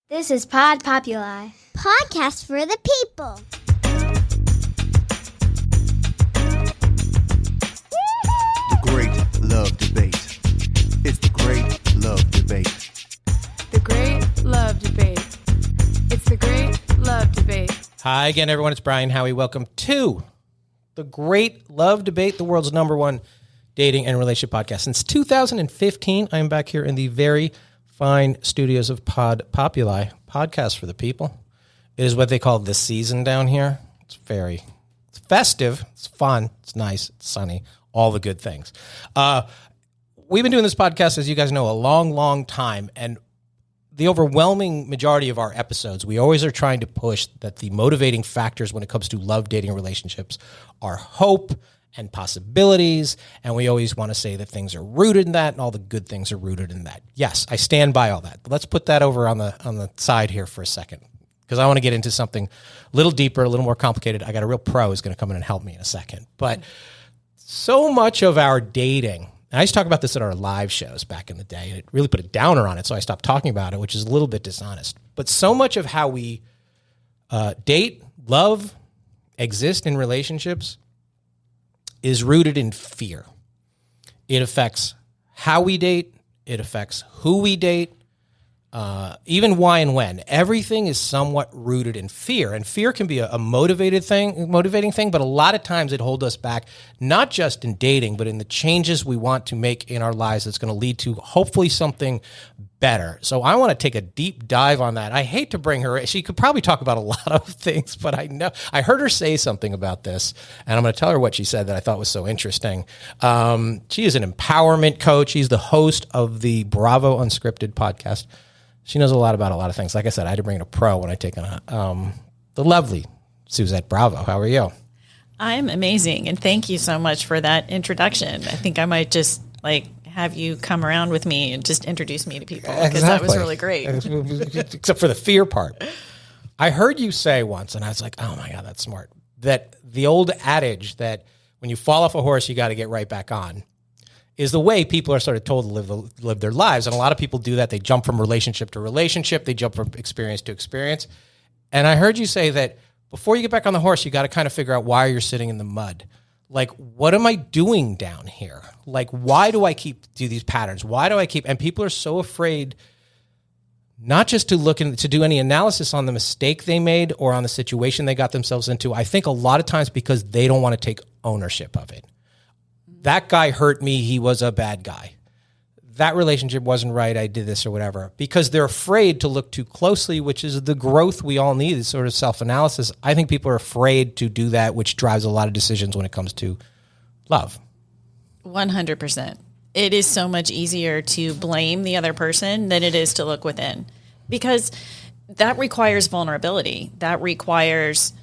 This is Pod Populi. Podcast for the people. The Great Love Debate. It's the Great Love Debate. The Great Love Debate. It's the Great Love Debate. Hi again, everyone. It's Brian Howie. Welcome to the Great Love Debate, the world's #1 dating and relationship podcast. Since 2015, I am back here in the very fine studios of Pod Populi, podcast for the people. It is what they call the season down here. It's festive. It's fun. It's nice. It's sunny. All the good things. We've been doing this podcast, as you guys know, a long, long time. And the overwhelming majority of our episodes, we always are trying to push that the motivating factors when it comes to love, dating, relationships are hope and possibilities, and we always want to say that things are rooted in that, and all the good things are rooted in that. Yes, I stand by all that. But let's put that over on the side here for a second, because I want to get into something a little deeper, a little more complicated. I got a real pro who's going to come in and help me in a second. But so much of our dating, and I used to talk about this at our live shows back in the day, and it really put a downer on it, so I stopped talking about it, which is a little bit dishonest. But so much of how we date, love, exist in relationships is rooted in fear. It affects how we date. It affects who we date, even why and when. Everything is somewhat rooted in fear, and fear can be a motivating thing, but a lot of times it holds us back, not just in dating, but in the changes we want to make in our lives that's going to lead to hopefully something better. So I want to take a deep dive on that. I hate to bring her. She could probably talk about a lot of things, but I heard her say something about this, and I'm going to tell her what she said that I thought was so interesting. She is an empowerment coach. She's the host of the Bravo Unscripted podcast. She knows a lot about a lot of things. Like I said, I had to bring in a pro when I take on the lovely Suzette Bravo. How are you? I'm amazing, and thank you so much for that introduction. I think I might just have you come around with me and just introduce me to people, because that was really great. Except for the fear part. I heard you say once, and I was like, oh my God, that's smart, that the old adage that when you fall off a horse, you got to get right back on is the way people are sort of told to live their lives. And a lot of people do that. They jump from relationship to relationship. They jump from experience to experience. And I heard you say that before you get back on the horse, you got to kind of figure out why you're sitting in the mud. Like, what am I doing down here? Like, why do I do these patterns? Why do I and people are so afraid not just to do any analysis on the mistake they made or on the situation they got themselves into. I think a lot of times because they don't want to take ownership of it. That guy hurt me. He was a bad guy. That relationship wasn't right. I did this or whatever, because they're afraid to look too closely, which is the growth we all need, is sort of self-analysis. I think people are afraid to do that, which drives a lot of decisions when it comes to love. 100%. It is so much easier to blame the other person than it is to look within, because that requires vulnerability. That requires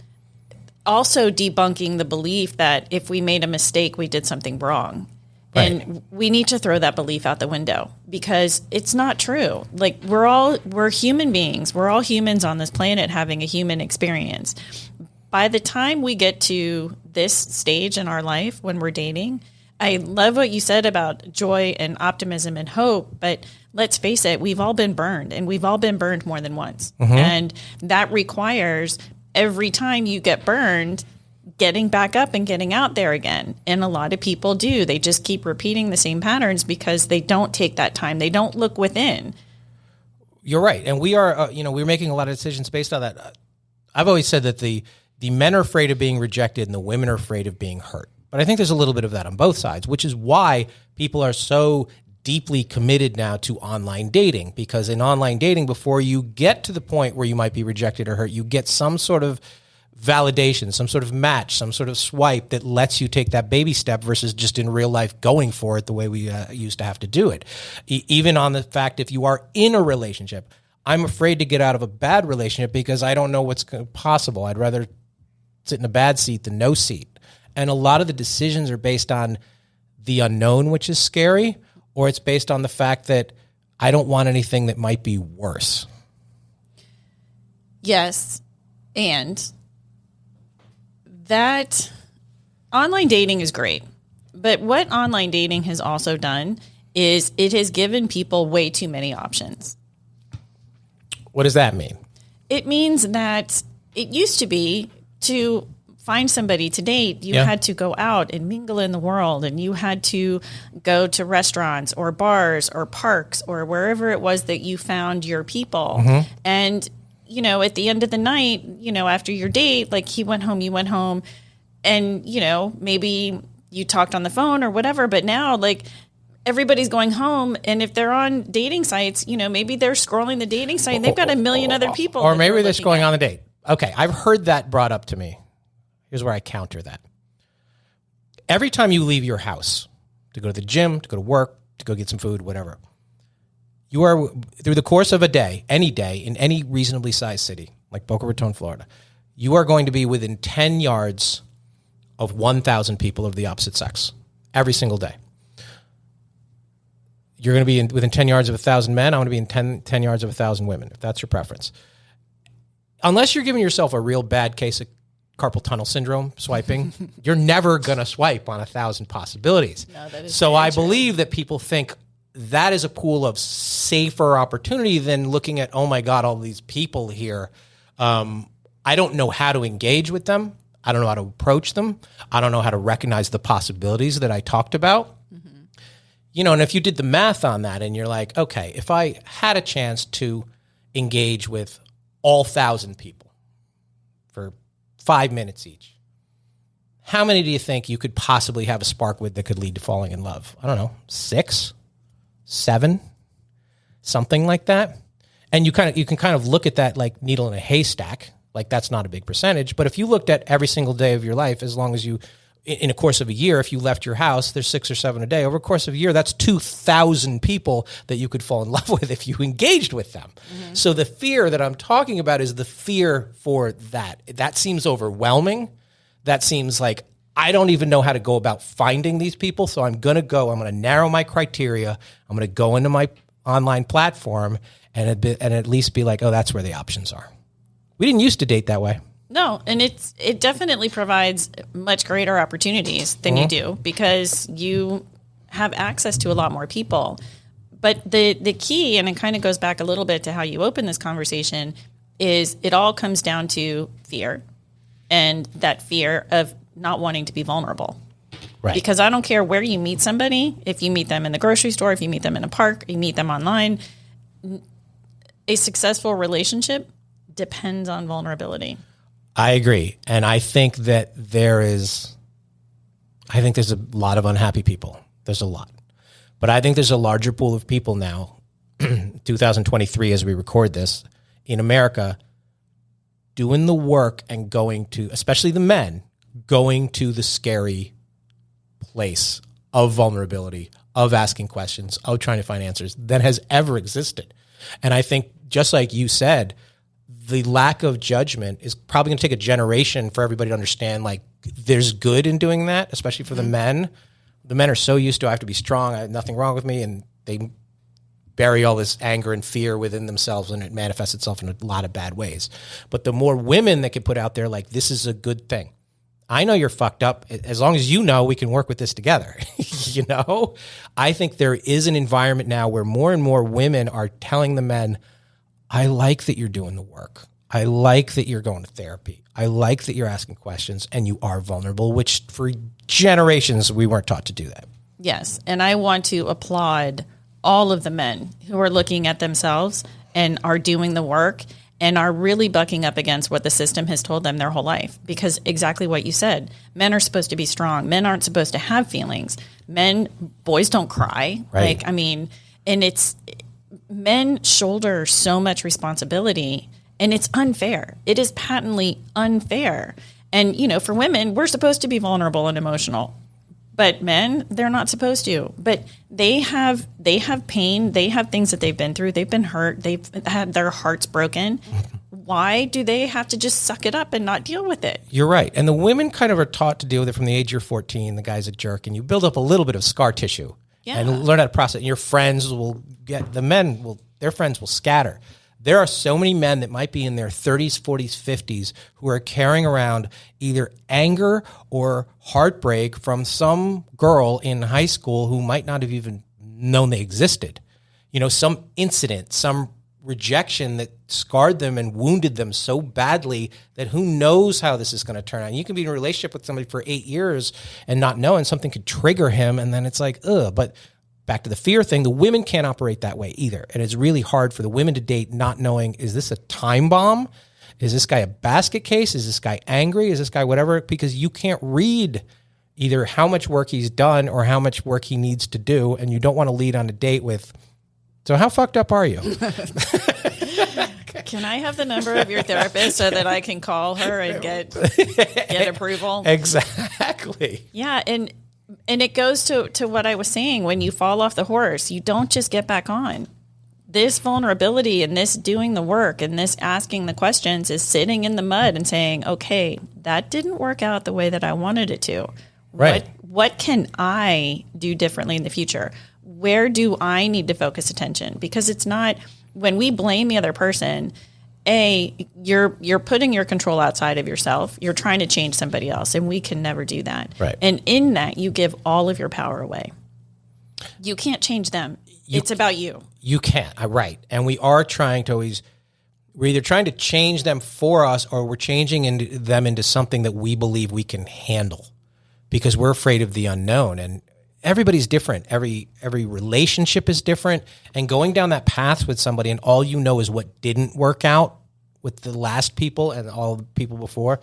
also debunking the belief that if we made a mistake, we did something wrong. Right. And we need to throw that belief out the window, because it's not true. Like, we're human beings. We're all humans on this planet having a human experience. By the time we get to this stage in our life when we're dating, I love what you said about joy and optimism and hope, but let's face it, we've all been burned, and we've all been burned more than once. Mm-hmm. And that requires every time you get burned, getting back up and getting out there again. And a lot of people do. They just keep repeating the same patterns because they don't take that time. They don't look within. You're right. And we are, we're making a lot of decisions based on that. I've always said that the men are afraid of being rejected and the women are afraid of being hurt. But I think there's a little bit of that on both sides, which is why people are so deeply committed now to online dating, because in online dating, before you get to the point where you might be rejected or hurt, you get some sort of validation, some sort of match, some sort of swipe that lets you take that baby step versus just in real life going for it the way we used to have to do it. Even on the fact, if you are in a relationship, I'm afraid to get out of a bad relationship because I don't know what's possible. I'd rather sit in a bad seat than no seat. And a lot of the decisions are based on the unknown, which is scary, or it's based on the fact that I don't want anything that might be worse. Yes. And that online dating is great. But what online dating has also done is it has given people way too many options. What does that mean? It means that it used to be to find somebody to date, you had to go out and mingle in the world, and you had to go to restaurants or bars or parks or wherever it was that you found your people. And, you know, at the end of the night, you know, after your date, like he went home, you went home, and, you know, maybe you talked on the phone or whatever. But now, like, everybody's going home, and if they're on dating sites, you know, maybe they're scrolling the dating site and they've got a million other people. Or maybe they're just going on a date. Okay, I've heard that brought up to me. Here's where I counter that. Every time you leave your house to go to the gym, to go to work, to go get some food, whatever, you are, through the course of a day, in any reasonably sized city, like Boca Raton, Florida, you are going to be within 10 yards of 1,000 people of the opposite sex every single day. You're going to be within 10 yards of 1,000 men. I'm going to be in 10 yards of 1,000 women, if that's your preference. Unless you're giving yourself a real bad case of carpal tunnel syndrome swiping, you're never going to swipe on 1,000 possibilities. No, that is so I believe that people think that is a pool of safer opportunity than looking at, oh my God, all these people here. I don't know how to engage with them. I don't know how to approach them. I don't know how to recognize the possibilities that I talked about. You know, and if you did the math on that and you're like, okay, if I had a chance to engage with all 1,000 people for 5 minutes each, how many do you think you could possibly have a spark with that could lead to falling in love? I don't know, 6, 7, something like that. And you can kind of look at that like needle in a haystack, like that's not a big percentage. But if you looked at every single day of your life, as long as you, in a course of a year, if you left your house, there's 6 or 7 a day. Over a course of a year, that's 2,000 people that you could fall in love with if you engaged with them. So the fear that I'm talking about is the fear for that. That seems overwhelming. That seems like I don't even know how to go about finding these people. So I'm going to narrow my criteria. I'm going to go into my online platform and at least be like, oh, that's where the options are. We didn't used to date that way. No, and it definitely provides much greater opportunities than you do because you have access to a lot more people. But the key, and it kind of goes back a little bit to how you open this conversation, is it all comes down to fear and that fear of not wanting to be vulnerable. Right. Because I don't care where you meet somebody, if you meet them in the grocery store, if you meet them in a park, you meet them online, a successful relationship depends on vulnerability. I agree. And I think that there's a lot of unhappy people. There's a lot. But I think there's a larger pool of people now, 2023 as we record this, in America, doing the work and going to, especially the men, going to the scary place of vulnerability, of asking questions, of trying to find answers that has ever existed. And I think, just like you said, the lack of judgment is probably going to take a generation for everybody to understand, like, there's good in doing that, especially for the men. The men are so used to, I have to be strong, I have nothing wrong with me, and they bury all this anger and fear within themselves, and it manifests itself in a lot of bad ways. But the more women that can put out there, like, this is a good thing. I know you're fucked up. As long as you know, we can work with this together. You know? I think there is an environment now where more and more women are telling the men, I like that you're doing the work. I like that you're going to therapy. I like that you're asking questions and you are vulnerable, which for generations we weren't taught to do that. Yes. And I want to applaud all of the men who are looking at themselves and are doing the work and are really bucking up against what the system has told them their whole life. Because exactly what you said, men are supposed to be strong. Men aren't supposed to have feelings. Boys don't cry. Right. Men shoulder so much responsibility, and it's unfair. It is patently unfair. And, you know, for women, we're supposed to be vulnerable and emotional. But men, they're not supposed to. But they have pain. They have things that they've been through. They've been hurt. They've had their hearts broken. Why do they have to just suck it up and not deal with it? You're right. And the women kind of are taught to deal with it from the age you're 14. The guy's a jerk. And you build up a little bit of scar tissue. Yeah. And learn how to process. And your friends will get, their friends will scatter. There are so many men that might be in their 30s, 40s, 50s who are carrying around either anger or heartbreak from some girl in high school who might not have even known they existed. You know, some incident, some rejection that scarred them and wounded them so badly that who knows how this is going to turn out. You can be in a relationship with somebody for 8 years and not know, and something could trigger him, and then it's like, ugh. But back to the fear thing, the women can't operate that way either. And it's really hard for the women to date not knowing, is this a time bomb? Is this guy a basket case? Is this guy angry? Is this guy whatever? Because you can't read either how much work he's done or how much work he needs to do, and you don't want to lead on a date with, so how fucked up are you? Can I have the number of your therapist so that I can call her and get approval? Exactly. Yeah, and it goes to what I was saying. When you fall off the horse, you don't just get back on. This vulnerability and this doing the work and this asking the questions is sitting in the mud and saying, okay, that didn't work out the way that I wanted it to. Right. What can I do differently in the future? Where do I need to focus attention? Because it's not, when we blame the other person, you're putting your control outside of yourself. You're trying to change somebody else, and we can never do that. Right. And in that, you give all of your power away. You can't change them. It's about you. You can't. Right. And we are trying to we're either trying to change them for us, or we're changing them into something that we believe we can handle, because we're afraid of the unknown. And everybody's different. Every relationship is different. And going down that path with somebody and all you know is what didn't work out with the last people and all the people before,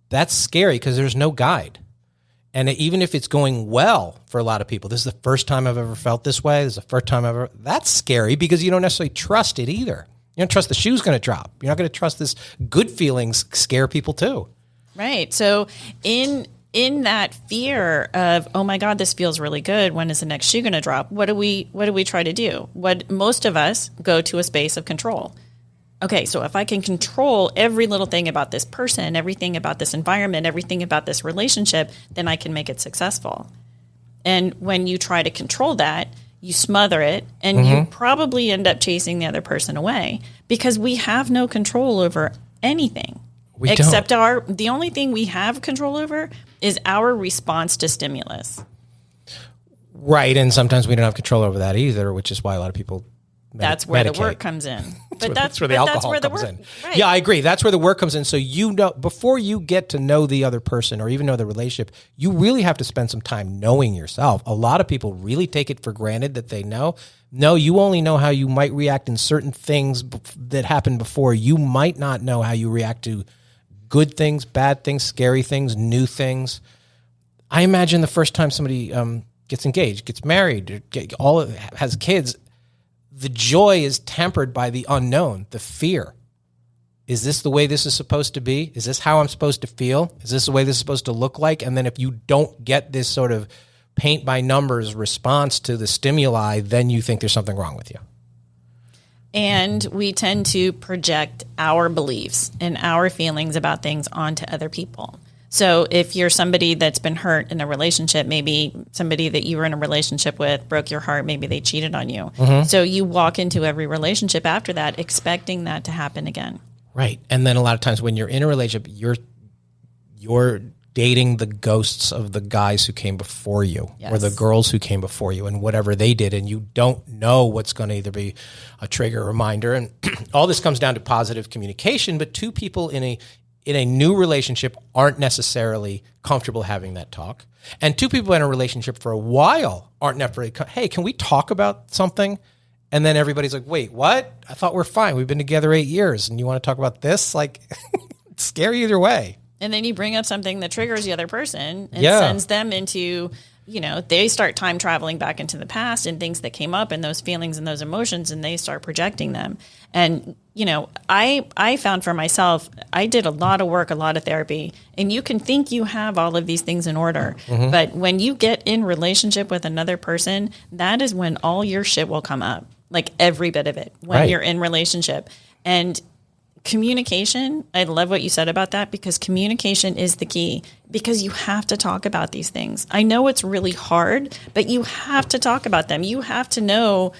that's scary because there's no guide. And even if it's going well for a lot of people, this is the first time I've ever felt this way. This is the first time I've ever, that's scary because you don't necessarily trust it either. You don't trust the shoe's going to drop. You're not going to trust this. Good feelings scare people too. Right. So in that fear of, oh my God, this feels really good, when is the next shoe going to drop? What do we try to do? What most of us go to a space of control. Okay, so if I can control every little thing about this person, everything about this environment, everything about this relationship, then I can make it successful. And when you try to control that, you smother it, and you probably end up chasing the other person away, because we have no control over anything. Except the only thing we have control over is our response to stimulus. Right, and sometimes we don't have control over that either, which is why a lot of people that's where medicate. The work comes in. That's where the alcohol comes in. Right. Yeah, I agree. That's where the work comes in. So you know, before you get to know the other person or even know the relationship, you really have to spend some time knowing yourself. A lot of people really take it for granted that they know. No, you only know how you might react in certain things that happened before. You might not know how you react to good things, bad things, scary things, new things. I imagine the first time somebody gets engaged, gets married, has kids, the joy is tempered by the unknown, the fear. Is this the way this is supposed to be? Is this how I'm supposed to feel? Is this the way this is supposed to look like? And then if you don't get this sort of paint by numbers response to the stimuli, then you think there's something wrong with you. And we tend to project our beliefs and our feelings about things onto other people. So if you're somebody that's been hurt in a relationship, maybe somebody that you were in a relationship with broke your heart, maybe they cheated on you. So you walk into every relationship after that expecting that to happen again. Right. And then a lot of times when you're in a relationship, you're dating the ghosts of the guys who came before you, or the girls who came before you, and whatever they did, and you don't know what's going to either be a trigger or reminder. And all this comes down to positive communication, but two people in a new relationship aren't necessarily comfortable having that talk. And two people in a relationship for a while aren't necessarily, hey, can we talk about something? And then everybody's like, wait, what? I thought we're fine. We've been together 8 years and you want to talk about this? Like, it's scary either way. And then you bring up something that triggers the other person and sends them into, they start time traveling back into the past and things that came up and those feelings and those emotions, and they start projecting them. And, I found for myself, I did a lot of work, a lot of therapy, and you can think you have all of these things in order. But when you get in relationship with another person, that is when all your shit will come up, like every bit of it, when you're in relationship. And communication, I love what you said about that, because communication is the key, because you have to talk about these things. I know it's really hard, but you have to talk about them. You have to know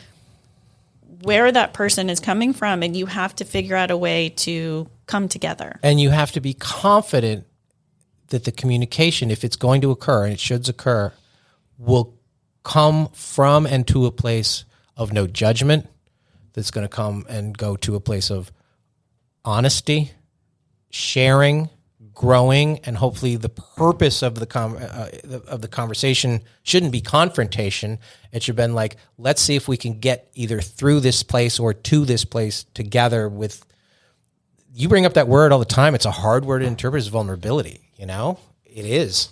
where that person is coming from, and you have to figure out a way to come together. And you have to be confident that the communication, if it's going to occur, and it should occur, will come from and to a place of no judgment, that's going to come and go to a place of honesty, sharing, growing, and hopefully the purpose of the conversation shouldn't be confrontation. It should have been like, let's see if we can get either through this place or to this place together with, you bring up that word all the time. It's a hard word to interpret as vulnerability, you know? It is.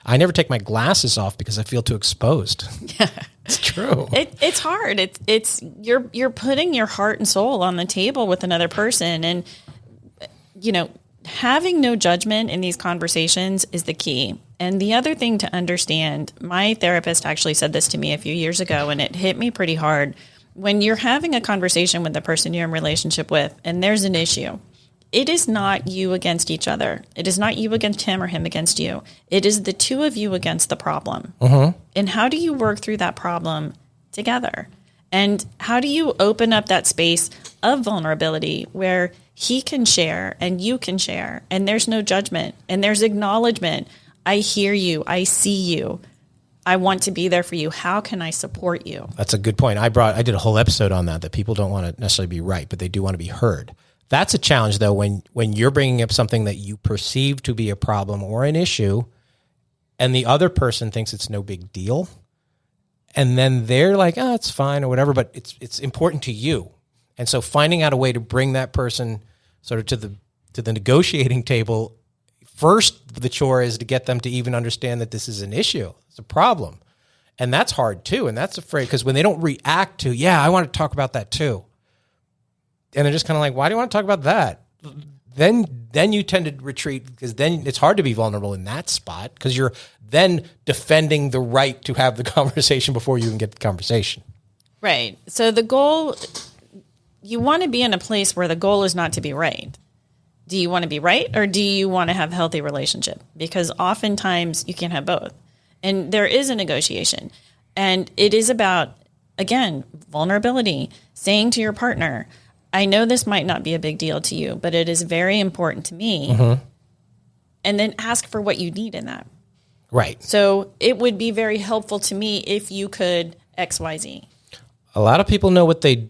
I never take my glasses off because I feel too exposed. Yeah. It's true. It's hard. It's you're putting your heart and soul on the table with another person, and you know, having no judgment in these conversations is the key. And the other thing to understand, my therapist actually said this to me a few years ago, and it hit me pretty hard. When you're having a conversation with the person you're in relationship with, and there's an issue, it is not you against each other. It is not you against him or him against you. It is the two of you against the problem. Mm-hmm. And how do you work through that problem together? And how do you open up that space of vulnerability where he can share and you can share, and there's no judgment and there's acknowledgement. I hear you. I see you. I want to be there for you. How can I support you? That's a good point. I did a whole episode on that people don't want to necessarily be right, but they do want to be heard. That's a challenge, though, when you're bringing up something that you perceive to be a problem or an issue, and the other person thinks it's no big deal, and then they're like, "Oh, it's fine" or whatever, but it's important to you, and so finding out a way to bring that person sort of to the negotiating table. First, the chore is to get them to even understand that this is an issue, it's a problem, and that's hard too, and that's afraid because when they don't react to, "Yeah, I want to talk about that too." And they're just kind of like, why do you want to talk about that? Then you tend to retreat because then it's hard to be vulnerable in that spot because you're then defending the right to have the conversation before you even get the conversation. Right. So the goal, you want to be in a place where the goal is not to be right. Do you want to be right or do you want to have a healthy relationship? Because oftentimes you can't have both. And there is a negotiation. And it is about, again, vulnerability, saying to your partner, I know this might not be a big deal to you, but it is very important to me. Mm-hmm. And then ask for what you need in that. Right. So it would be very helpful to me if you could XYZ. A lot of people know what they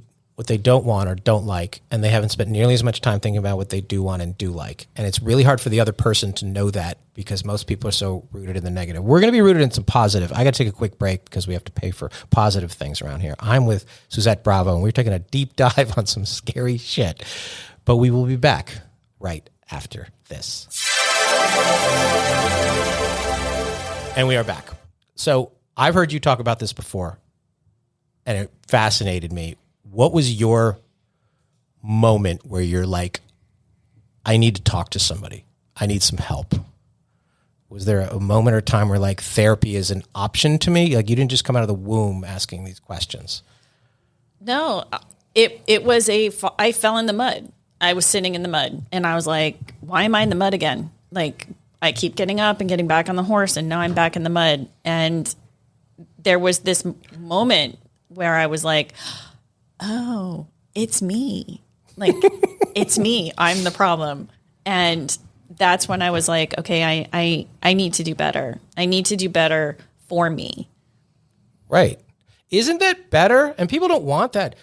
don't want or don't like, and they haven't spent nearly as much time thinking about what they do want and do like. And it's really hard for the other person to know that because most people are so rooted in the negative. We're going to be rooted in some positive. I got to take a quick break because we have to pay for positive things around here. I'm with Suzette Bravo, and we're taking a deep dive on some scary shit. But we will be back right after this. And we are back. So I've heard you talk about this before, and it fascinated me. What was your moment where you're like, I need to talk to somebody. I need some help. Was there a moment or time where like therapy is an option to me? Like you didn't just come out of the womb asking these questions. No, it was I fell in the mud. I was sitting in the mud and I was like, why am I in the mud again? Like I keep getting up and getting back on the horse and now I'm back in the mud. And there was this moment where I was like, oh, it's me. Like, it's me. I'm the problem. And that's when I was like, okay, I need to do better. I need to do better for me. Right. Isn't that better? And people don't want that.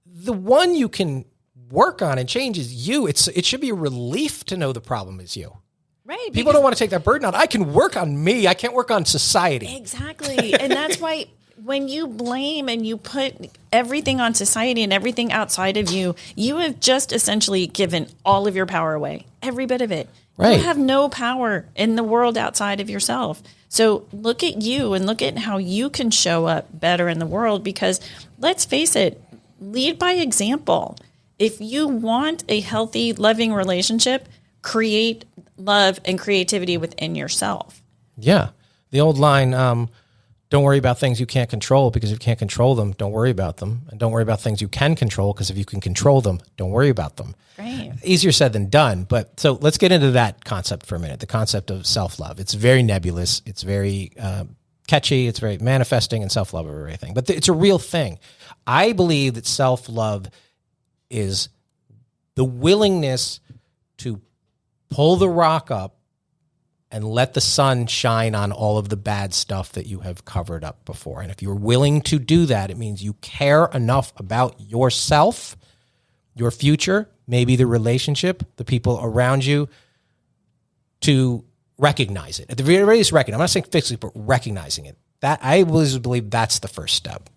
The one you can work on and change is you. It should be a relief to know the problem is you. Right. People don't want to take that burden on. I can work on me. I can't work on society. Exactly. And that's why when you blame and you put everything on society and everything outside of you, you have just essentially given all of your power away, every bit of it. Right. You have no power in the world outside of yourself. So look at you and look at how you can show up better in the world because let's face it, lead by example. If you want a healthy, loving relationship, create love and creativity within yourself. Yeah. The old line, don't worry about things you can't control because if you can't control them, don't worry about them. And don't worry about things you can control because if you can control them, don't worry about them. Right. Easier said than done. But so let's get into that concept for a minute, the concept of self-love. It's very nebulous. It's very catchy. It's very manifesting and self-love or everything. But it's a real thing. I believe that self-love is the willingness to pull the rock up and let the sun shine on all of the bad stuff that you have covered up before. And if you're willing to do that, it means you care enough about yourself your future, maybe the relationship, the people around you, to recognize it. At the very least, recognize. I'm not saying fix it, but recognizing it. That I always believe that's the first step.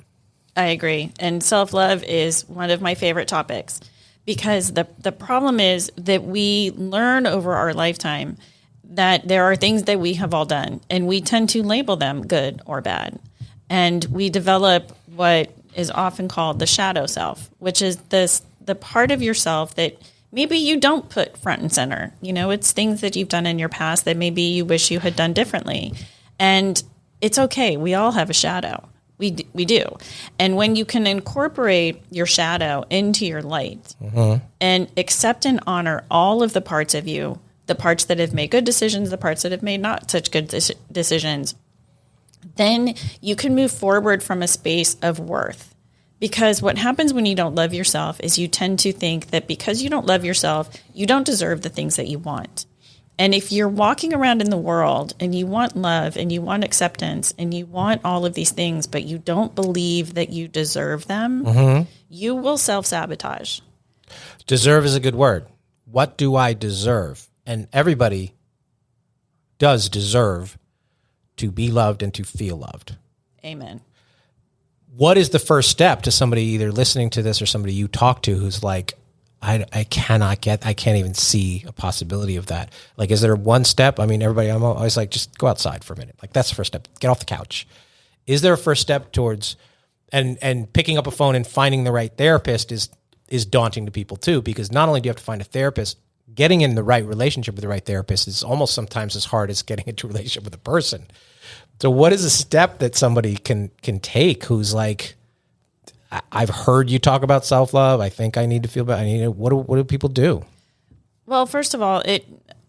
I agree. And self-love is one of my favorite topics because the problem is that we learn over our lifetime that there are things that we have all done, and we tend to label them good or bad. And we develop what is often called the shadow self, which is the part of yourself that maybe you don't put front and center. You know, it's things that you've done in your past that maybe you wish you had done differently. And it's okay. We all have a shadow. We do. And when you can incorporate your shadow into your light and accept and honor all of the parts of you, the parts that have made good decisions, the parts that have made not such good decisions, then you can move forward from a space of worth. Because what happens when you don't love yourself is you tend to think that because you don't love yourself, you don't deserve the things that you want. And if you're walking around in the world and you want love and you want acceptance and you want all of these things, but you don't believe that you deserve them, you will self-sabotage. Deserve is a good word. What do I deserve? And everybody does deserve to be loved and to feel loved. Amen. What is the first step to somebody either listening to this or somebody you talk to who's like, I can't even see a possibility of that. Like, is there one step? I mean, everybody, I'm always like, just go outside for a minute. Like, that's the first step. Get off the couch. Is there a first step towards, and picking up a phone and finding the right therapist is daunting to people too, because not only do you have to find a therapist, getting in the right relationship with the right therapist is almost sometimes as hard as getting into a relationship with a person. So what is a step that somebody can take who's like, I've heard you talk about self-love. I think I need to feel better. What do people do? Well, first of all,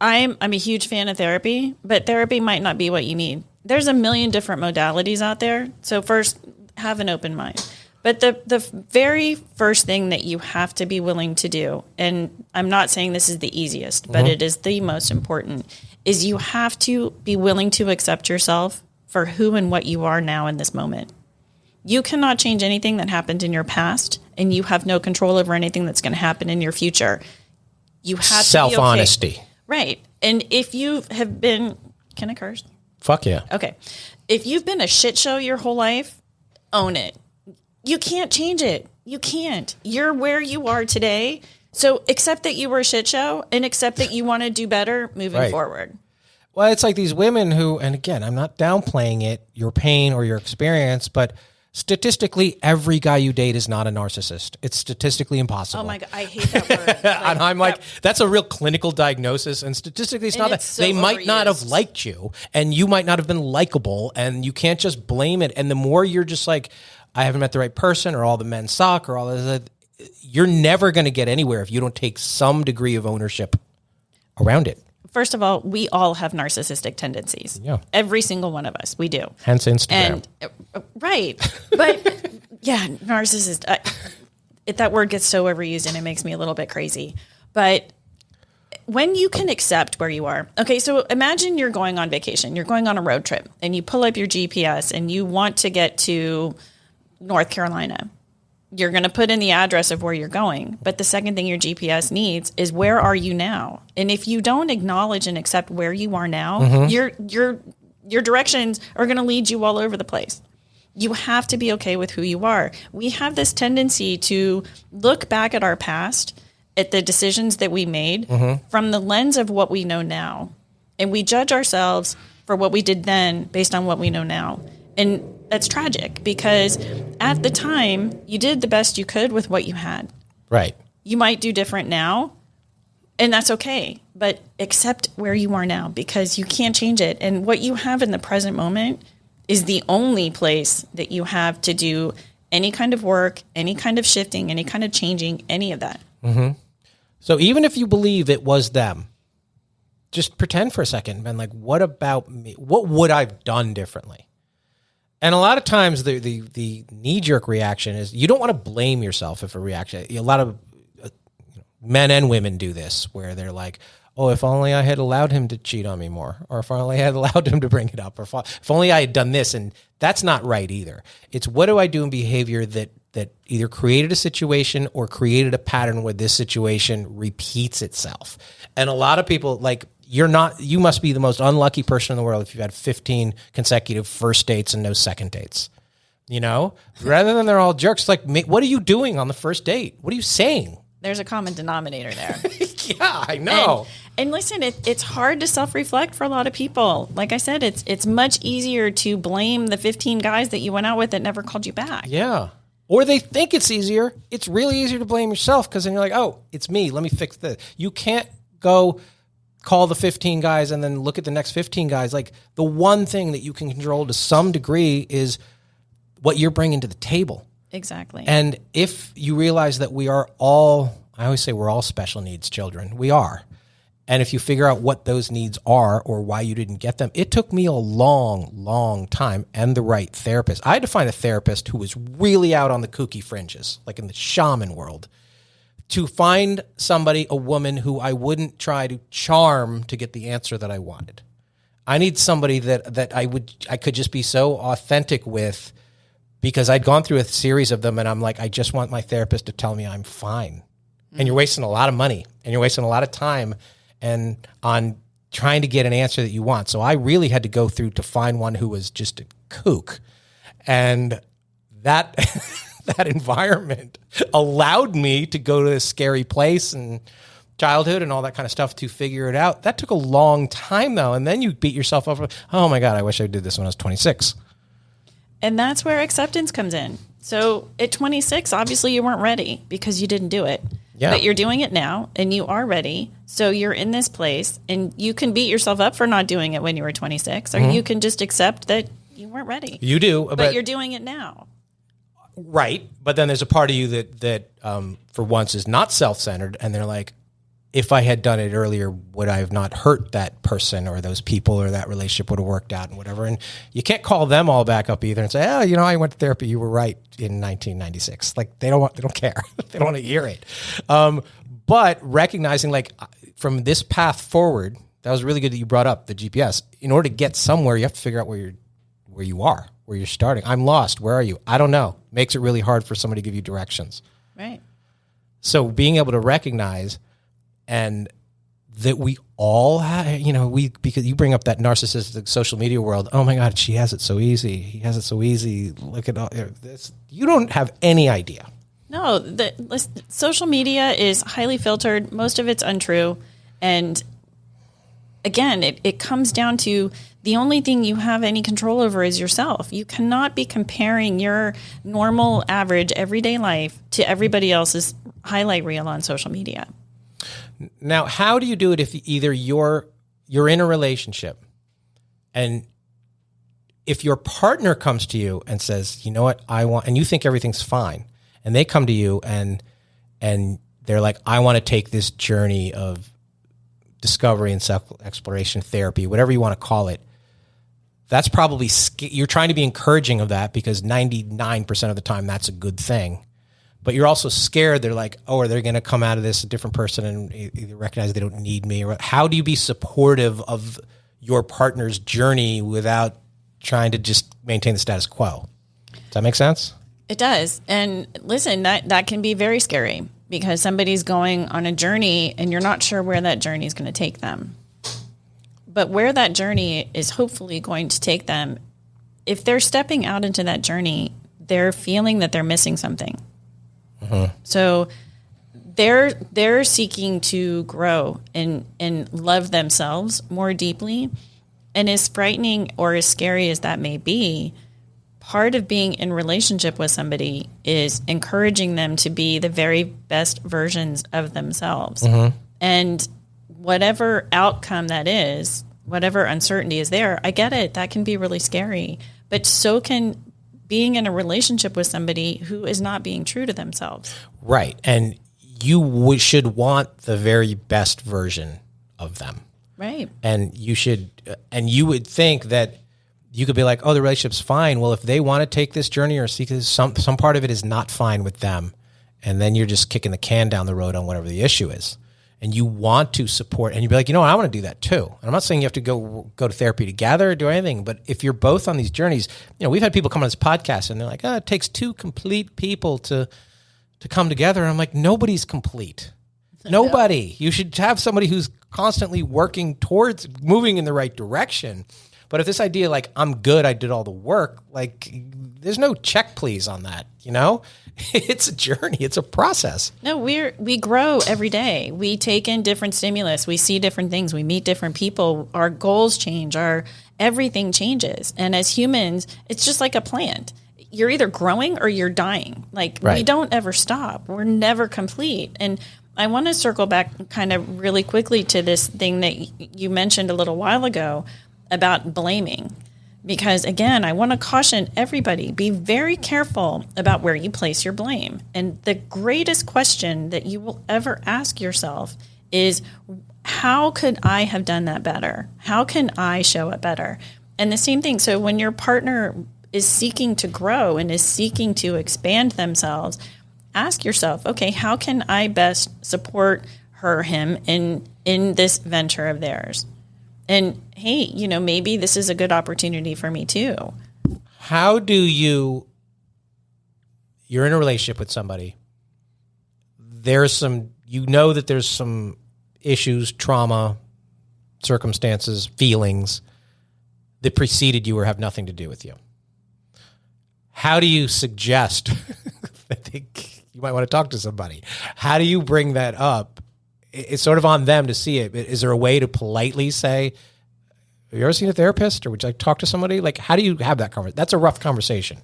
I'm a huge fan of therapy, but therapy might not be what you need. There's a million different modalities out there. So first, have an open mind. But the very first thing that you have to be willing to do, and I'm not saying this is the easiest, but it is the most important, is you have to be willing to accept yourself for who and what you are now in this moment. You cannot change anything that happened in your past, and you have no control over anything that's going to happen in your future. You have self-honesty. To be okay. Right. And if you have been, can I curse? Fuck yeah. Okay. If you've been a shit show your whole life, own it. You can't change it. You can't. You're where you are today. So accept that you were a shit show and accept that you want to do better moving forward. Well, it's like these women who, and again, I'm not downplaying it, your pain or your experience, but statistically, every guy you date is not a narcissist. It's statistically impossible. Oh my God, I hate that word. And I'm like, that's a real clinical diagnosis. And statistically, it's not that. So they might not have liked you, and you might not have been likable, and you can't just blame it. And the more you're just like, I haven't met the right person, or all the men suck, or all this, you're never going to get anywhere if you don't take some degree of ownership around it. First of all, we all have narcissistic tendencies. Yeah. Every single one of us. We do. Hence Instagram. And, right. But yeah, narcissist. That word gets so overused and it makes me a little bit crazy. But when you can accept where you are. Okay, so imagine you're going on vacation. You're going on a road trip and you pull up your GPS and you want to get to North Carolina. You're going to put in the address of where you're going. But the second thing your GPS needs is where are you now? And if you don't acknowledge and accept where you are now, your directions are going to lead you all over the place. You have to be okay with who you are. We have this tendency to look back at our past, at the decisions that we made from the lens of what we know now. And we judge ourselves for what we did then based on what we know now. And that's tragic because at the time you did the best you could with what you had. Right. You might do different now, and that's okay. But accept where you are now because you can't change it. And what you have in the present moment is the only place that you have to do any kind of work, any kind of shifting, any kind of changing, any of that. So even if you believe it was them, just pretend for a second and like, what about me? What would I have done differently? And a lot of times the knee-jerk reaction is you don't want to blame yourself if a reaction. A lot of men and women do this where they're like, oh, if only I had allowed him to cheat on me more, or if only I had allowed him to bring it up, or if only I had done this. And that's not right either. It's what do I do in behavior that either created a situation or created a pattern where this situation repeats itself. And a lot of people, like, you must be the most unlucky person in the world if you've had 15 consecutive first dates and no second dates. You know, rather than they're all jerks, like, what are you doing on the first date? What are you saying? There's a common denominator there. Yeah, I know. And listen, it's hard to self-reflect for a lot of people. Like I said, it's much easier to blame the 15 guys that you went out with that never called you back. Yeah. Or they think it's easier. It's really easier to blame yourself because then you're like, oh, it's me. Let me fix this. You can't go call the 15 guys and then look at the next 15 guys. Like, the one thing that you can control to some degree is what you're bringing to the table. Exactly. And if you realize that we are all, I always say we're all special needs children. We are. And if you figure out what those needs are or why you didn't get them, it took me a long, long time and the right therapist. I had to find a therapist who was really out on the kooky fringes, like in the shaman world, to find somebody, a woman who I wouldn't try to charm to get the answer that I wanted. I need somebody that I could just be so authentic with, because I'd gone through a series of them and I'm like, I just want my therapist to tell me I'm fine. And you're wasting a lot of money and you're wasting a lot of time and on trying to get an answer that you want. So I really had to go through to find one who was just a kook. And that that environment allowed me to go to this scary place and childhood and all that kind of stuff to figure it out. That took a long time though. And then you beat yourself up. Oh my God, I wish I did this when I was 26. And that's where acceptance comes in. So at 26, obviously you weren't ready because you didn't do it. Yeah. But you're doing it now and you are ready. So you're in this place and you can beat yourself up for not doing it when you were 26, or you can just accept that you weren't ready. You do. But you're doing it now. Right. But then there's a part of you that for once is not self-centered, and they're like, if I had done it earlier, would I have not hurt that person or those people, or that relationship would have worked out and whatever? And you can't call them all back up either and say, oh, you know, I went to therapy. You were right in 1996. Like, they don't care. They don't want to hear it. But recognizing, like, from this path forward, that was really good that you brought up the GPS. In order to get somewhere, you have to figure out where you are, where you're starting. I'm lost. Where are you? I don't know. Makes it really hard for somebody to give you directions. Right. So being able to recognize, and that we all have, you know, because you bring up that narcissistic social media world. Oh my God, she has it so easy. He has it so easy. Look at all this. You don't have any idea. No, social media is highly filtered. Most of it's untrue. And again, it comes down to the only thing you have any control over is yourself. You cannot be comparing your normal, average, everyday life to everybody else's highlight reel on social media. Now, how do you do it if either you're in a relationship and if your partner comes to you and says, you know what, I want, and you think everything's fine, and they come to you and they're like, I want to take this journey of discovery and self-exploration therapy, whatever you want to call it. That's probably, you're trying to be encouraging of that because 99% of the time that's a good thing. But you're also scared. They're like, oh, are they going to come out of this a different person and either recognize they don't need me? Or how do you be supportive of your partner's journey without trying to just maintain the status quo? Does that make sense? It does. And listen, that can be very scary because somebody's going on a journey and you're not sure where that journey is going to take them. But where that journey is hopefully going to take them, if they're stepping out into that journey, they're feeling that they're missing something. So they're seeking to grow and love themselves more deeply. And as frightening or as scary as that may be, part of being in relationship with somebody is encouraging them to be the very best versions of themselves. And whatever outcome that is, whatever uncertainty is there, I get it. That can be really scary. But so can being in a relationship with somebody who is not being true to themselves. Right. And you should want the very best version of them. Right. And you would think that you could be like, oh, the relationship's fine. Well, if they want to take this journey or seek this, some part of it is not fine with them. And then you're just kicking the can down the road on whatever the issue is. and you want to support, and you'd be like, you know what, I want to do that too. And I'm not saying you have to go to therapy together or do anything, but if you're both on these journeys, we've had people come on this podcast and they're like, it takes two complete people to come together. And I'm like, nobody's complete. Nobody. You should have somebody who's constantly working towards moving in the right direction. But if this idea, like, I'm good, I did all the work, like, there's no check please on that, It's a journey. It's a process. No, we grow every day. We take in different stimulus. We see different things. We meet different people. Our goals change. Everything changes. And as humans, it's just like a plant. You're either growing or you're dying. Like, we don't ever stop. We're never complete. And I want to circle back kind of really quickly to this thing that you mentioned a little while ago about blaming. Because, again, I want to caution everybody, be very careful about where you place your blame. And the greatest question that you will ever ask yourself is, how could I have done that better? How can I show it better? And the same thing. So when your partner is seeking to grow and is seeking to expand themselves, ask yourself, okay, how can I best support her, him in this venture of theirs? And hey, maybe this is a good opportunity for me too. How do you're in a relationship with somebody, there's some issues, trauma, circumstances, feelings that preceded you or have nothing to do with you. How do you suggest, I think you might want to talk to somebody. How do you bring that up? It's sort of on them to see it. Is there a way to politely say, have you ever seen a therapist, or would you like to talk to somebody? Like, how do you have that conversation? That's a rough conversation.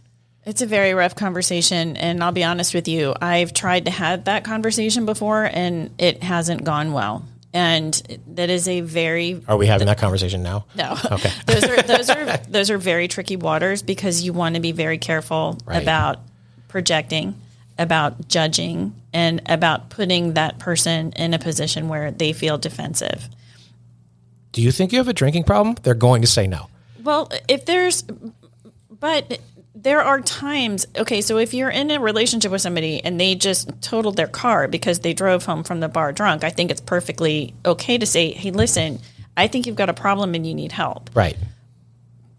It's a very rough conversation. And I'll be honest with you, I've tried to have that conversation before and it hasn't gone well. And that is a very... Are we having that conversation now? No. Okay. Those are very tricky waters because you want to be very careful about projecting, about judging, and about putting that person in a position where they feel defensive. Do you think you have a drinking problem? They're going to say no. Well, but there are times, okay, so if you're in a relationship with somebody and they just totaled their car because they drove home from the bar drunk, I think it's perfectly okay to say, hey, listen, I think you've got a problem and you need help. Right.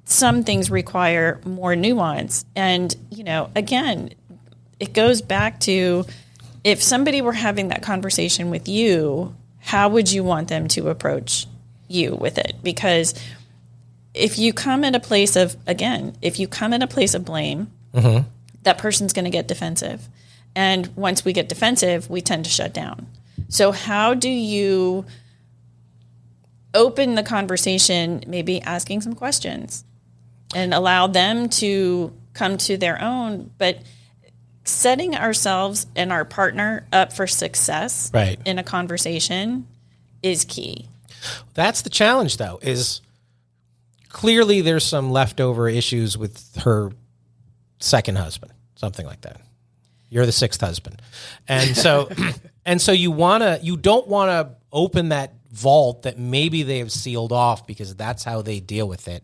Some things require more nuance. And, again, it goes back to, if somebody were having that conversation with you, how would you want them to approach you with it? Because if you come at a place of blame, mm-hmm. that person's going to get defensive. And once we get defensive, we tend to shut down. So how do you open the conversation, maybe asking some questions and allow them to come to their own, but setting ourselves and our partner up for success in a conversation is key. That's the challenge, though, is clearly there's some leftover issues with her second husband, something like that. You're the sixth husband. And so you don't want to open that vault that maybe they have sealed off because that's how they deal with it.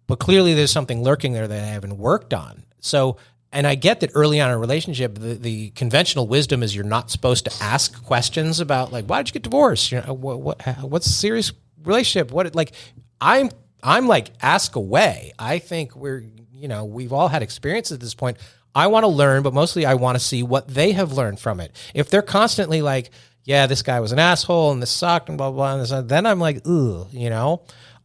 But clearly there's something lurking there that they haven't worked on. So, and I get that early on in a relationship, the conventional wisdom is you're not supposed to ask questions about, like, why did you get divorced? What's a serious relationship? I'm like, ask away. I think we've all had experiences at this point. I want to learn, but mostly I want to see what they have learned from it. If they're constantly like, yeah, this guy was an asshole and this sucked and blah, blah, and this, then I'm like, ugh,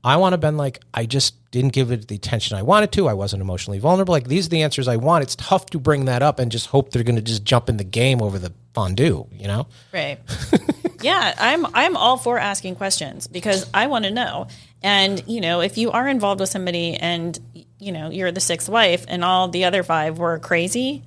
I want to be like, I just didn't give it the attention I wanted to. I wasn't emotionally vulnerable. Like, these are the answers I want. It's tough to bring that up and just hope they're going to just jump in the game over the fondue, Right. Yeah, I'm all for asking questions because I want to know. And, if you are involved with somebody and, you're the sixth wife and all the other five were crazy,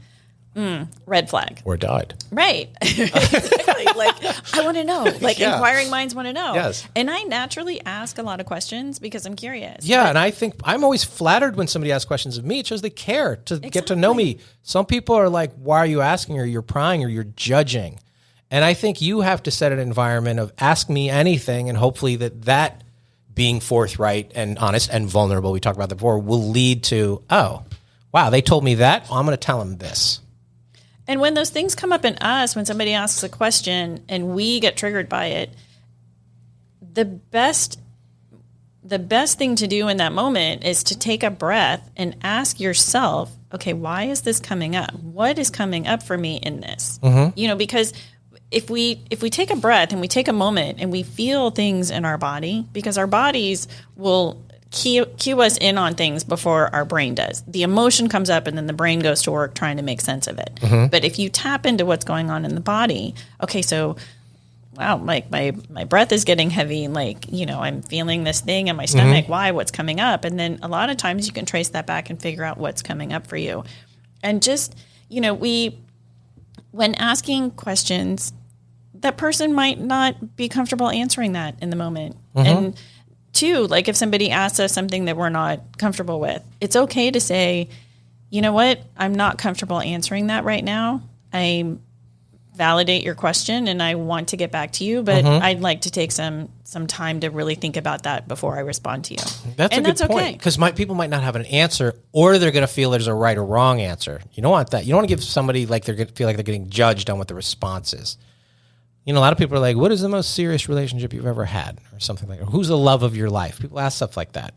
red flag. Or died. Right. Exactly. Like, I want to know. Like, inquiring minds want to know. Yes. And I naturally ask a lot of questions because I'm curious. Yeah, and I think I'm always flattered when somebody asks questions of me. It shows they care to get to know me. Some people are like, why are you asking? Or you're prying or you're judging. And I think you have to set an environment of ask me anything, and hopefully that being forthright and honest and vulnerable, we talked about that before, will lead to, oh, wow, they told me that. I'm going to tell them this. And when those things come up in us, when somebody asks a question and we get triggered by it, the best thing to do in that moment is to take a breath and ask yourself, okay, why is this coming up? What is coming up for me in this? Because if we take a breath and we take a moment and we feel things in our body, because our bodies will cue us in on things before our brain does. The emotion comes up and then the brain goes to work trying to make sense of it. But if you tap into what's going on in the body, okay, so wow, like my breath is getting heavy. Like, I'm feeling this thing in my stomach. Why? What's coming up? And then a lot of times you can trace that back and figure out what's coming up for you. And just, when asking questions, that person might not be comfortable answering that in the moment. And two, like if somebody asks us something that we're not comfortable with, it's okay to say, you know what? I'm not comfortable answering that right now. I validate your question and I want to get back to you, but I'd like to take some time to really think about that before I respond to you. That's a good point. Because people might not have an answer, or they're going to feel there's a right or wrong answer. You don't want that. You don't want to give somebody like they're going to feel like they're getting judged on what the response is. A lot of people are like, what is the most serious relationship you've ever had? Or something like that. Who's the love of your life? People ask stuff like that.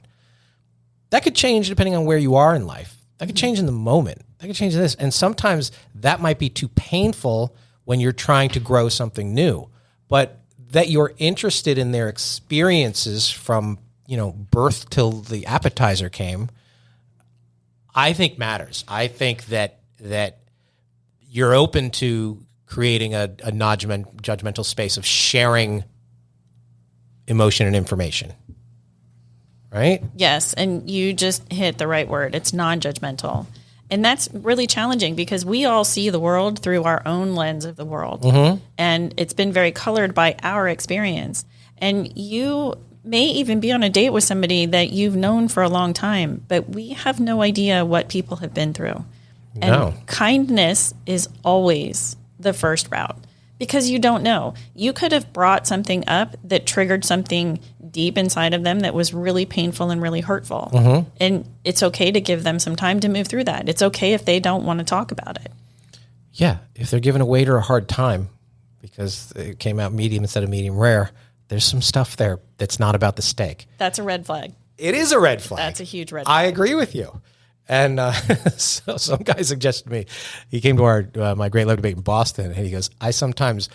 That could change depending on where you are in life. That could change in the moment. That could change this. And sometimes that might be too painful when you're trying to grow something new. But that you're interested in their experiences from, birth till the appetizer came, I think matters. I think that you're open to creating a non-judgmental space of sharing emotion and information, right? Yes, and you just hit the right word. It's non-judgmental. And that's really challenging because we all see the world through our own lens of the world. And it's been very colored by our experience. And you may even be on a date with somebody that you've known for a long time, but we have no idea what people have been through. No. And kindness is always the first route because you don't know. You could have brought something up that triggered something deep inside of them that was really painful and really hurtful. And it's okay to give them some time to move through that. It's okay if they don't want to talk about it. Yeah. If they're giving a waiter a hard time because it came out medium instead of medium rare, there's some stuff there that's not about the steak. That's a red flag. It is a red flag. That's a huge red flag. I agree with you. And so some guy suggested to me, he came to our my Great Love Debate in Boston, and he goes, I sometimes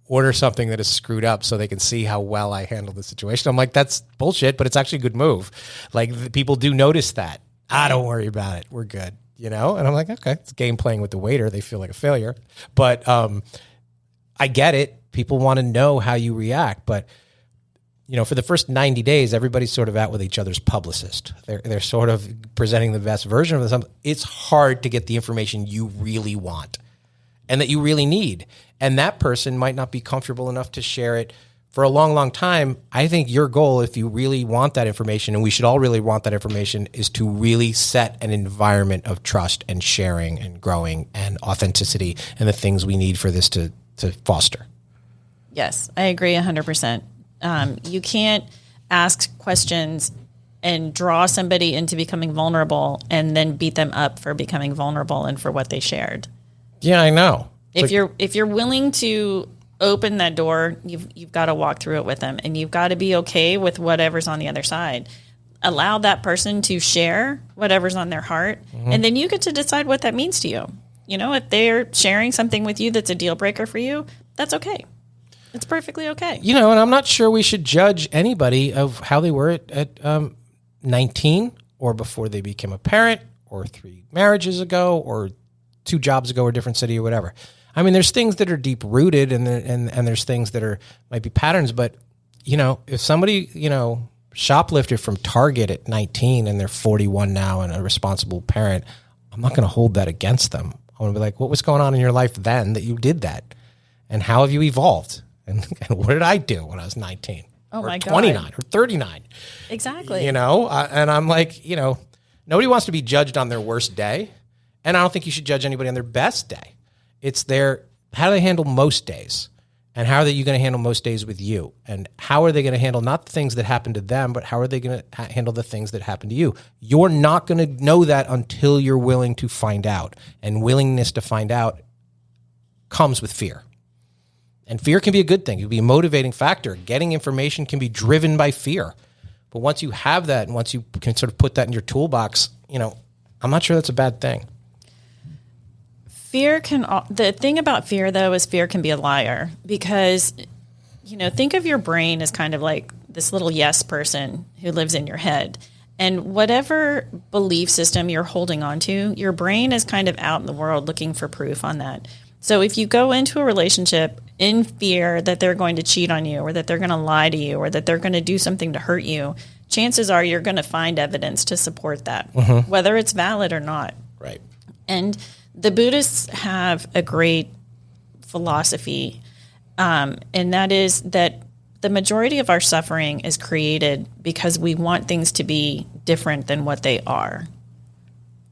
order something that is screwed up so they can see how well I handle the situation. I'm like, that's bullshit, but it's actually a good move. Like, people do notice that. Don't worry about it. We're good, And I'm like, okay, it's game playing with the waiter. They feel like a failure. But I get it. People want to know how you react, but for the first 90 days, everybody's sort of out with each other's publicist. They're sort of presenting the best version of themselves. It's hard to get the information you really want and that you really need. And that person might not be comfortable enough to share it for a long, long time. I think your goal, if you really want that information, and we should all really want that information, is to really set an environment of trust and sharing and growing and authenticity and the things we need for this to foster. Yes, I agree 100%. You can't ask questions and draw somebody into becoming vulnerable and then beat them up for becoming vulnerable and for what they shared. Yeah, I know. If you're willing to open that door, you've got to walk through it with them, and you've got to be okay with whatever's on the other side. Allow that person to share whatever's on their heart, and then you get to decide what that means to you. If they're sharing something with you that's a deal breaker for you, that's okay. It's perfectly okay. And I'm not sure we should judge anybody of how they were at 19 or before they became a parent or 3 marriages ago or 2 jobs ago or a different city or whatever. I mean, there's things that are deep rooted and there's things that might be patterns. But, if somebody, shoplifted from Target at 19 and they're 41 now and a responsible parent, I'm not going to hold that against them. I want to be like, what was going on in your life then that you did that? And how have you evolved? And what did I do when I was 19? Oh, or my God. 29 or 39? Exactly. And I'm like, nobody wants to be judged on their worst day. And I don't think you should judge anybody on their best day. It's how do they handle most days? And how are you going to handle most days with you? And how are they going to handle not the things that happen to them, but how are they going to handle the things that happen to you? You're not going to know that until you're willing to find out. And willingness to find out comes with fear. And fear can be a good thing. It can be a motivating factor. Getting information can be driven by fear. But once you have that and once you can sort of put that in your toolbox, I'm not sure that's a bad thing. The thing about fear, though, is fear can be a liar because, think of your brain as kind of like this little yes person who lives in your head. And whatever belief system you're holding on to, your brain is kind of out in the world looking for proof on that. So if you go into a relationship in fear that they're going to cheat on you or that they're going to lie to you or that they're going to do something to hurt you, chances are you're going to find evidence to support that, whether it's valid or not. Right. And the Buddhists have a great philosophy, and that is that the majority of our suffering is created because we want things to be different than what they are.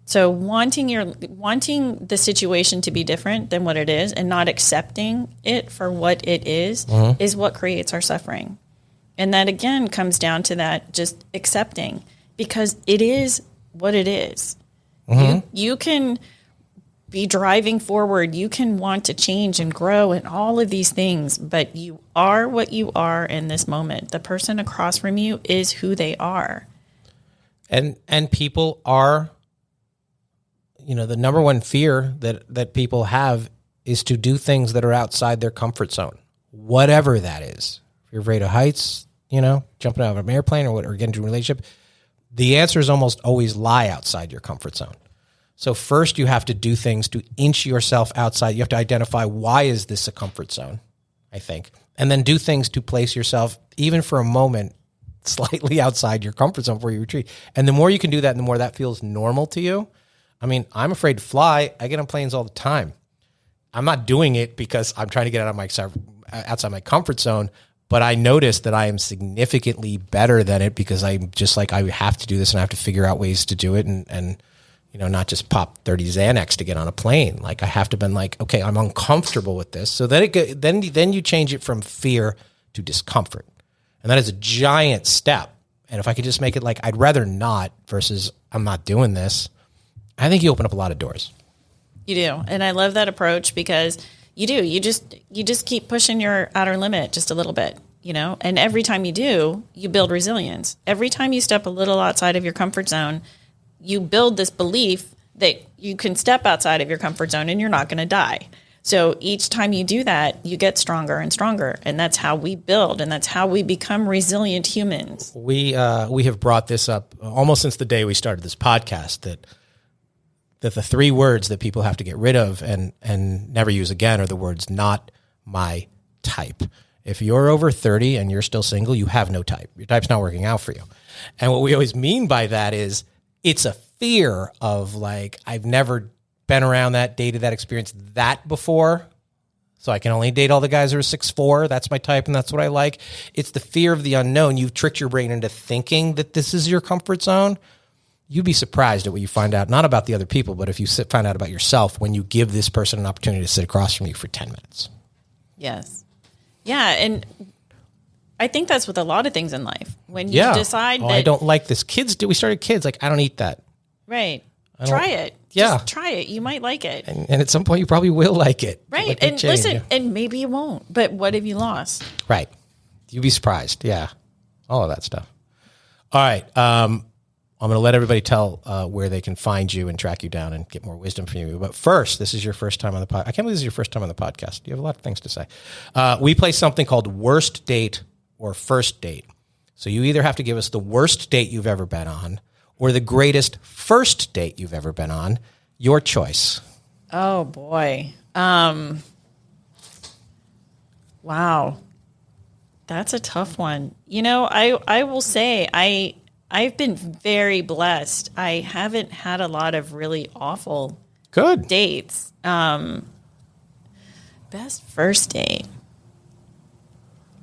So wanting the situation to be different than what it is and not accepting it for what it is what creates our suffering. And that, again, comes down to that just accepting because it is what it is. You can be driving forward. You can want to change and grow and all of these things, but you are what you are in this moment. The person across from you is who they are. And people are, the number one fear that people have is to do things that are outside their comfort zone, whatever that is. If you're afraid of heights, jumping out of an airplane or getting into a relationship, the answers almost always lie outside your comfort zone. So first you have to do things to inch yourself outside. You have to identify, why is this a comfort zone, I think, and then do things to place yourself, even for a moment, slightly outside your comfort zone before you retreat. And the more you can do that, and the more that feels normal to you. I mean, I'm afraid to fly. I get on planes all the time. I'm not doing it because I'm trying to get outside my comfort zone, but I notice that I am significantly better than it because I'm just like, I have to do this and I have to figure out ways to do it and not just pop 30 Xanax to get on a plane. Like I have to been like, okay, I'm uncomfortable with this. So then then you change it from fear to discomfort. And that is a giant step. And if I could just make it like, I'd rather not versus I'm not doing this, I think you open up a lot of doors. You do. And I love that approach because you do. You just keep pushing your outer limit just a little bit, and every time you do, you build resilience. Every time you step a little outside of your comfort zone, you build this belief that you can step outside of your comfort zone and you're not going to die. So each time you do that, you get stronger and stronger. And that's how we build. And that's how we become resilient humans. We have brought this up almost since the day we started this podcast, that the three words that people have to get rid of and never use again are the words, not my type. If you're over 30 and you're still single, you have no type. Your type's not working out for you. And what we always mean by that is, it's a fear of like, I've never been around that, dated that, experienced that before. So I can only date all the guys who are 6'4". That's my type and that's what I like. It's the fear of the unknown. You've tricked your brain into thinking that this is your comfort zone. You'd be surprised at what you find out, not about the other people, but if you find out about yourself when you give this person an opportunity to sit across from you for 10 minutes. Yes. Yeah. And I think that's with a lot of things in life. When you decide that I don't like this. We started kids. Like, I don't eat that. Right. Try it. Yeah. Just try it. You might like it. And at some point you probably will like it. Right. And listen, and maybe you won't, but what have you lost? Right. You'd be surprised. Yeah. All of that stuff. All right. I'm going to let everybody tell where they can find you and track you down and get more wisdom from you. But first, this is your first time on the podcast. I can't believe this is your first time on the podcast. You have a lot of things to say. We play something called Worst Date or First Date. So you either have to give us the worst date you've ever been on or the greatest first date you've ever been on. Your choice. Oh, boy. Wow. That's a tough one. I will say I've been very blessed. I haven't had a lot of really awful dates. Best first date.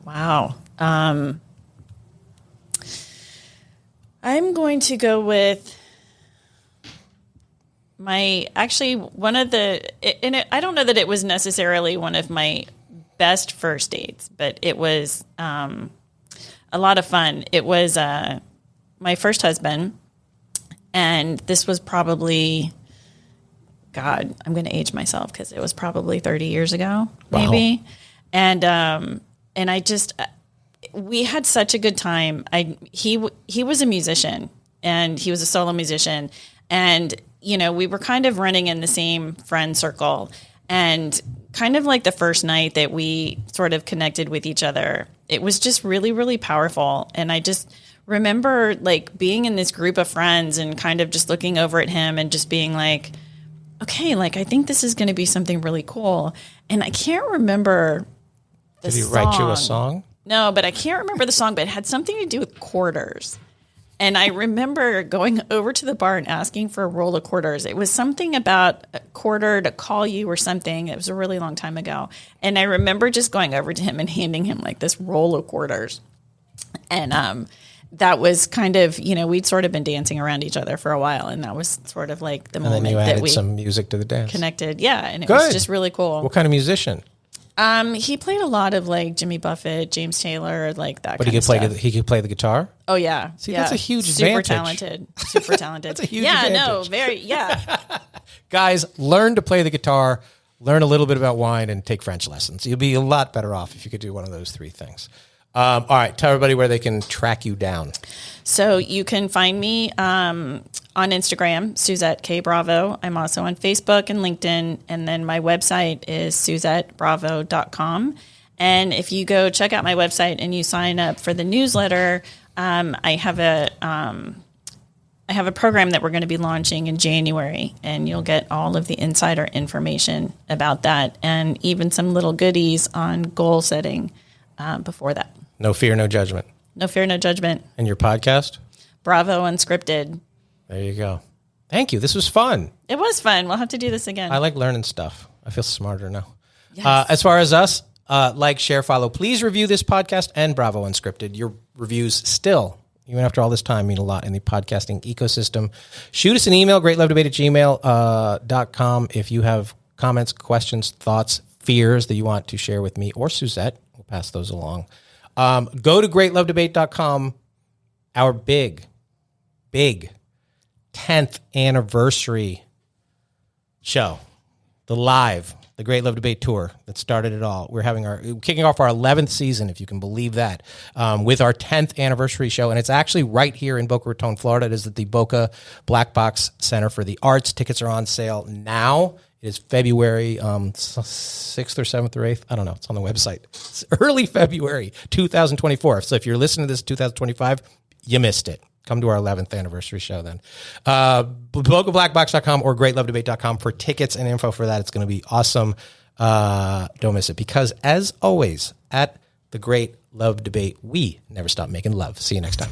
Wow. I'm going to go with I don't know that it was necessarily one of my best first dates, but it was a lot of fun. It was my first husband, and this was probably, God, I'm going to age myself because it was probably 30 years ago, maybe. Wow. And I just, we had such a good time. He was a musician, and he was a solo musician, and we were kind of running in the same friend circle, and kind of like the first night that we sort of connected with each other, it was just really, really powerful. And I just remember like being in this group of friends and kind of just looking over at him and just being like, okay, like I think this is going to be something really cool. And I can't remember the song. Did he write you a song? No, but I can't remember the song, but it had something to do with quarters. And I remember going over to the bar and asking for a roll of quarters. It was something about a quarter to call you or something. It was a really long time ago. And I remember just going over to him and handing him like this roll of quarters. And that was kind of, we'd sort of been dancing around each other for a while. And that was sort of like the moment that we added some music to the dance. Connected. Yeah. And it was just really cool. What kind of musician? He played a lot of like Jimmy Buffett, James Taylor, like that. But he could play the guitar. Oh yeah, See, that's a huge Super advantage. Super talented. That's a huge advantage. No, very. Guys, learn to play the guitar, learn a little bit about wine, and take French lessons. You'll be a lot better off if you could do one of those three things. All right, tell everybody where they can track you down. So you can find me on Instagram, Suzette K. Bravo. I'm also on Facebook and LinkedIn. And then my website is SuzetteBravo.com. And if you go check out my website and you sign up for the newsletter, I have a program that we're going to be launching in January, and you'll get all of the insider information about that and even some little goodies on goal setting before that. No fear, no judgment. No fear, no judgment. And your podcast? Bravo Unscripted. There you go. Thank you. This was fun. It was fun. We'll have to do this again. I like learning stuff. I feel smarter now. Yes. As far as us, like, share, follow. Please review this podcast and Bravo Unscripted. Your reviews still, even after all this time, mean a lot in the podcasting ecosystem. Shoot us an email, greatlovedebate@gmail.com. If you have comments, questions, thoughts, fears that you want to share with me or Suzette, we'll pass those along. Go to greatlovedebate.com. Our big 10th anniversary show, the Great Love Debate Tour that started it all. We're kicking off our 11th season, if you can believe that, with our 10th anniversary show. And it's actually right here in Boca Raton, Florida. It is at the Boca Black Box Center for the Arts. Tickets are on sale now. It is February 6th or 7th or 8th. I don't know. It's on the website. It's early February 2024. So if you're listening to this in 2025, you missed it. Come to our 11th anniversary show then. BocaBlackBox.com or GreatLoveDebate.com for tickets and info for that. It's going to be awesome. Don't miss it, because as always, at the Great Love Debate, we never stop making love. See you next time.